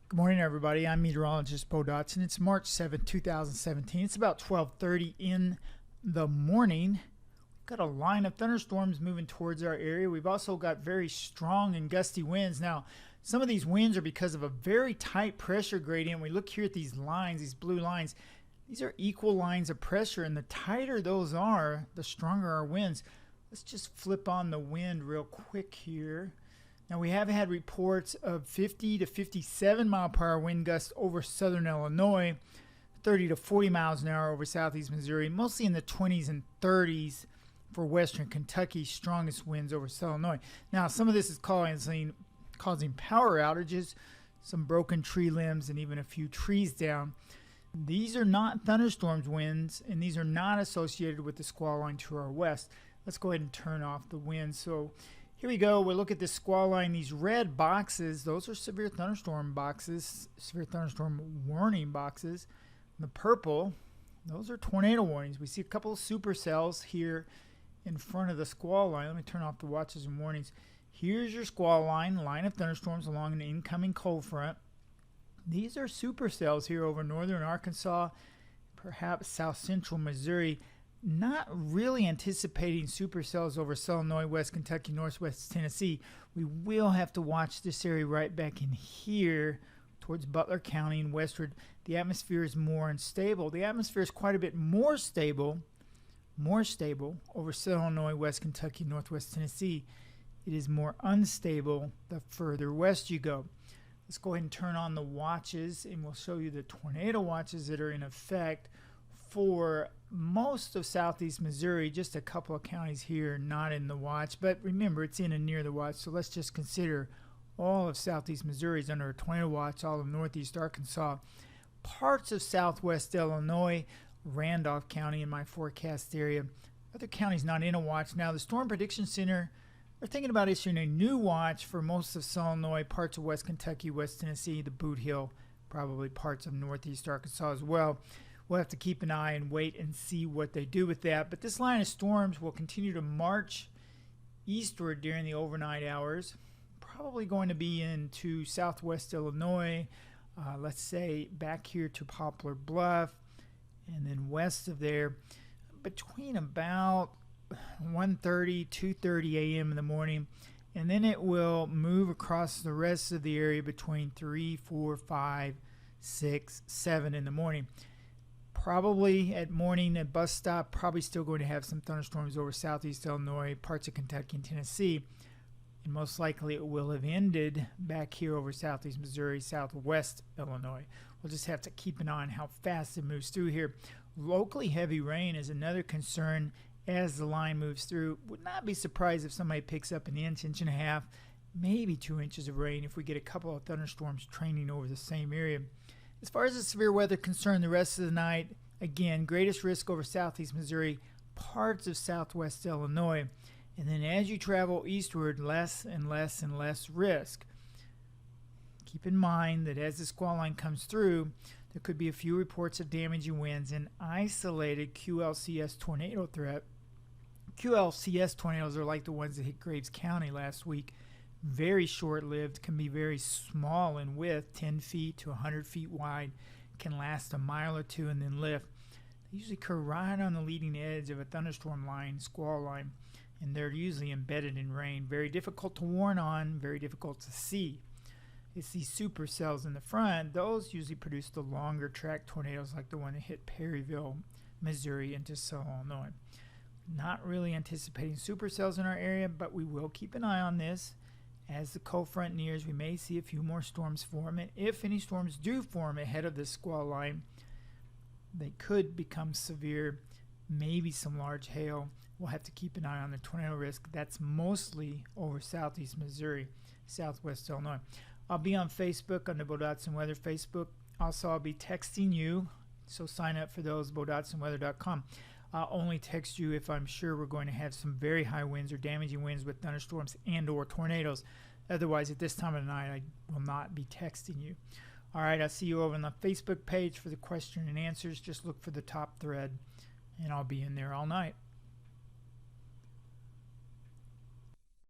Good morning, everybody. I'm meteorologist Bo Dotson. It's March 7th, 2017. It's about 12:30 in the morning. We've got a line of thunderstorms moving towards our area. We've also got very strong and gusty winds. Now, some of these winds are because of a very tight pressure gradient. We look here at these lines, these blue lines. These are equal lines of pressure, and the tighter those are, the stronger our winds. Let's just flip on the wind real quick here. Now, we have had reports of 50 to 57 mile per hour wind gusts over southern Illinois, 30 to 40 miles an hour over southeast Missouri, mostly in the 20s and 30s for western Kentucky, strongest winds over southern Illinois. Now, some of this is causing power outages, some broken tree limbs, and even a few trees down. These are not thunderstorms winds, and these are not associated with the squall line to our west. Let's go ahead and turn off the wind. So here we go. We'll look at this squall line. These red boxes, those are severe thunderstorm boxes, severe thunderstorm warning boxes. And the purple, those are tornado warnings. We see a couple of supercells here in front of the squall line. Let me turn off the watches and warnings. Here's your squall line of thunderstorms along an incoming cold front. These are supercells here over northern Arkansas, perhaps south central Missouri. Not really anticipating supercells over southern Illinois, West Kentucky, northwest Tennessee. We will have to watch this area right back in here towards Butler County and westward. The atmosphere is more unstable. The atmosphere is quite a bit more stable over southern Illinois, West Kentucky, northwest Tennessee. It is more unstable the further west you go. Let's go ahead and turn on the watches, and we'll show you the tornado watches that are in effect for most of southeast Missouri. Just a couple of counties here not in the watch, but remember, it's in and near the watch, so let's just consider all of southeast Missouri is under a tornado watch, all of northeast Arkansas, parts of southwest Illinois, Randolph County in my forecast area. Other counties not in a watch. Now, the Storm Prediction Center are thinking about issuing a new watch for most of southern Illinois, parts of West Kentucky, West Tennessee, the Boot Hill, probably parts of northeast Arkansas as well. We'll have to keep an eye and wait and see what they do with that. But this line of storms will continue to march eastward during the overnight hours, probably going to be into southwest Illinois, let's say back here to Poplar Bluff, and then west of there between about 1:30, 2:30 a.m. in the morning, and then it will move across the rest of the area between 3, 4, 5, 6, 7 in the morning. Probably at morning at bus stop, probably still going to have some thunderstorms over southeast Illinois, parts of Kentucky and Tennessee, and most likely it will have ended back here over southeast Missouri, southwest Illinois. We'll just have to keep an eye on how fast it moves through here. Locally heavy rain is another concern as the line moves through. Would not be surprised if somebody picks up an inch, inch and a half, maybe 2 inches of rain if we get a couple of thunderstorms training over the same area. As far as the severe weather concerned, the rest of the night, again, greatest risk over southeast Missouri, parts of southwest Illinois. And then as you travel eastward, less and less and less risk. Keep in mind that as the squall line comes through, there could be a few reports of damaging winds and isolated QLCS tornado threat. QLCS tornadoes are like the ones that hit Graves County last week. Very short-lived, can be very small in width, 10 feet to 100 feet wide, can last a mile or two and then lift. They usually occur right on the leading edge of a thunderstorm line, squall line, and they're usually embedded in rain. Very difficult to warn on, very difficult to see. It's these supercells in the front. Those usually produce the longer track tornadoes like the one that hit Perryville, Missouri into southern Illinois. Not really anticipating supercells in our area, but we will keep an eye on this. As the cold front nears, we may see a few more storms form, and if any storms do form ahead of this squall line, they could become severe, maybe some large hail. We'll have to keep an eye on the tornado risk. That's mostly over southeast Missouri, southwest Illinois. I'll be on Facebook on the Bo Dotson Weather Facebook. Also, I'll be texting you, so sign up for those, BoDotsonWeather.com. I'll only text you if I'm sure we're going to have some very high winds or damaging winds with thunderstorms and or tornadoes. Otherwise, at this time of the night, I will not be texting you. All right, I'll see you over on the Facebook page for the question and answers. Just look for the top thread, and I'll be in there all night.